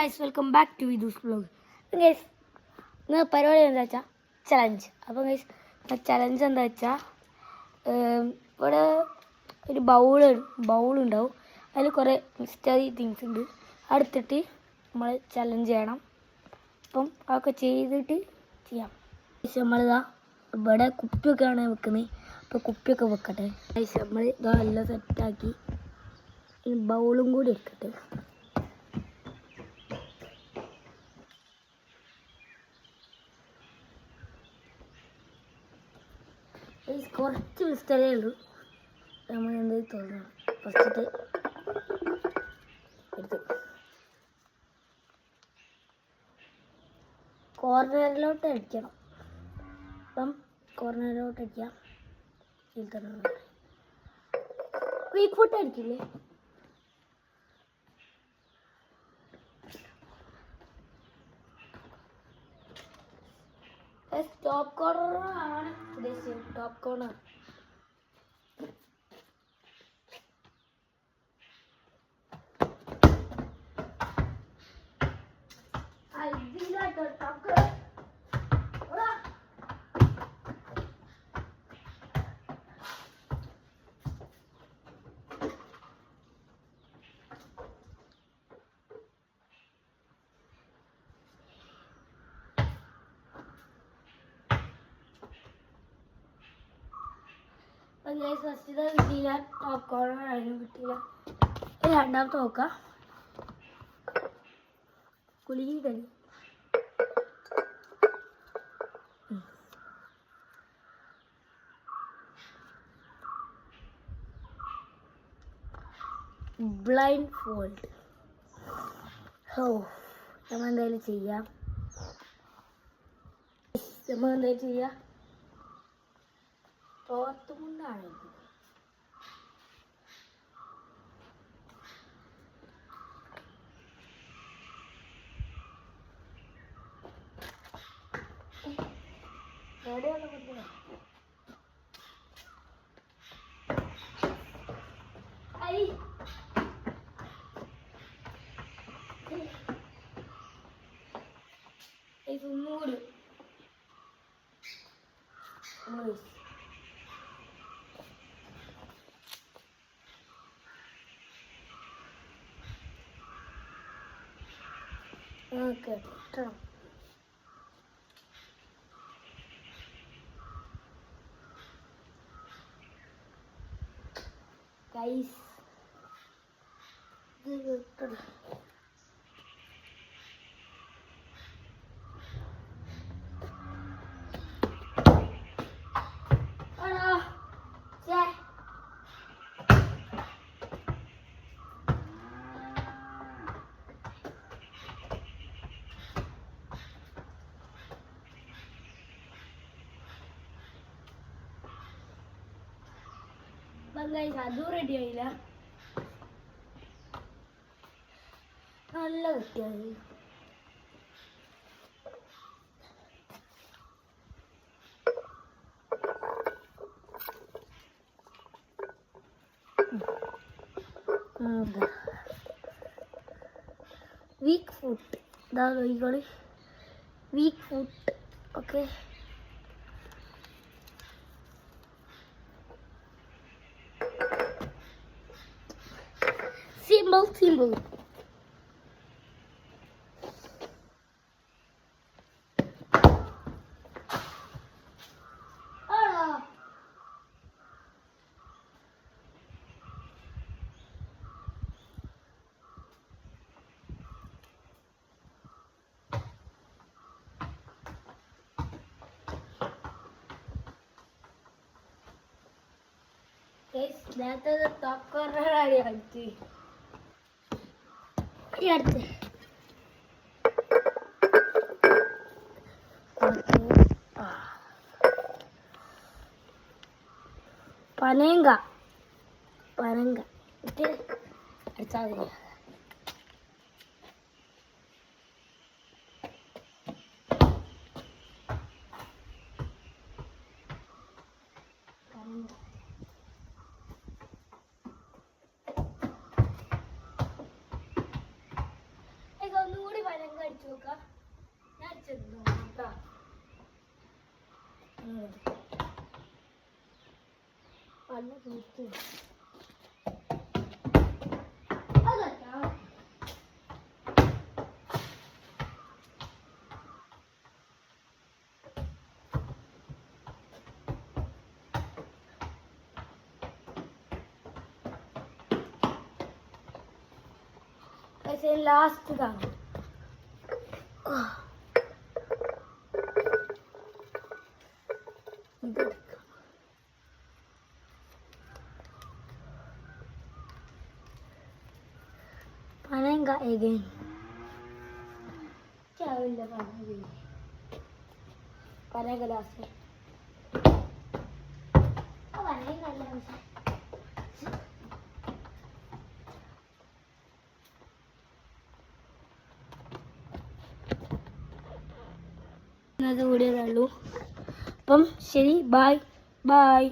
Guys welcome back to Vidhus vlog. Guys ഇന്ന് പരിപാടി എന്താ വെച്ചാൽ ചലഞ്ച്. അപ്പോൾ ഗൈസ് ചലഞ്ച് എന്താ വെച്ചാൽ ഇവിടെ ഒരു ബൗളുണ്ടാവും. അതിൽ കുറേ മിസ്റ്ററി തിങ്സ് ഉണ്ട്. അടുത്തിട്ട് നമ്മൾ ചലഞ്ച് ചെയ്യണം. അപ്പം അതൊക്കെ ചെയ്തിട്ട് ചെയ്യാം. നമ്മളിതാ ഇവിടെ കുപ്പിയൊക്കെയാണ് വെക്കുന്നത്. അപ്പോൾ കുപ്പിയൊക്കെ വെക്കട്ടെ. ഗൈസ് നമ്മൾ ഇതാ എല്ലാം സെറ്റാക്കി ബൗളും കൂടി എടുക്കട്ടെ. കുറച്ച് മിസ്റ്റേക്കേ ഉള്ളൂ. നമ്മൾ എന്ത് തോന്നണം ഫസ്റ്റത്തെ എടുത്ത് കോർണറിലോട്ട് അടിക്കണം. അപ്പം കോർണറിലോട്ട് അടിക്കാം. ഇതിൽ തന്നെ വീക്ക് ഫുട്ട് അടിക്കില്ലേ? ടോപ്പ് കോർണർ ആണ് ഉദ്ദേശിച്ചത്. ടോപ്പ് കോർണർ ഫസ്റ്റ് കിട്ടിയില്ല. ടോപ്പ് കോർണർ ആയാലും കിട്ടിയില്ല. രണ്ടാമത്തെ നോക്കാം. കുലുക്കി കളി ബ്ലൈൻഡ് ഫോൾഡ്. നമ്മൾ എന്തായാലും ചെയ്യാം. തോർത്തുമുണ്ടാണ് ഇത്. എവിടെയാണ് കുട്ടികൾ? ഒന്നുകൂടി കേട്ടോ. ഗൈസ് ഇത് കേട്ടോ. അതും റെഡി ആയില്ല. നല്ല കുട്ടിയായി. വീക്ക് ഫുട്ട് ഇതാ നോക്കിക്കോളി. Weak foot. Okay, simple. നേരത്തെ ടോപ്പ് കോർണറാണ് കളിച്ച്. അടുത്ത് പനങ്ക ഇട്ട് അടിച്ചാൽ മതി. ഒന്നുകൂടി ലാസ്റ്റ് ഇതാണ്. Panenka again. ചാവില്ല പനങ്ക ലാസ്റ്റ്. ഇന്നത്തെ വീഡിയോ ഉള്ളൂ. അപ്പം ശരി, ബൈ ബൈ.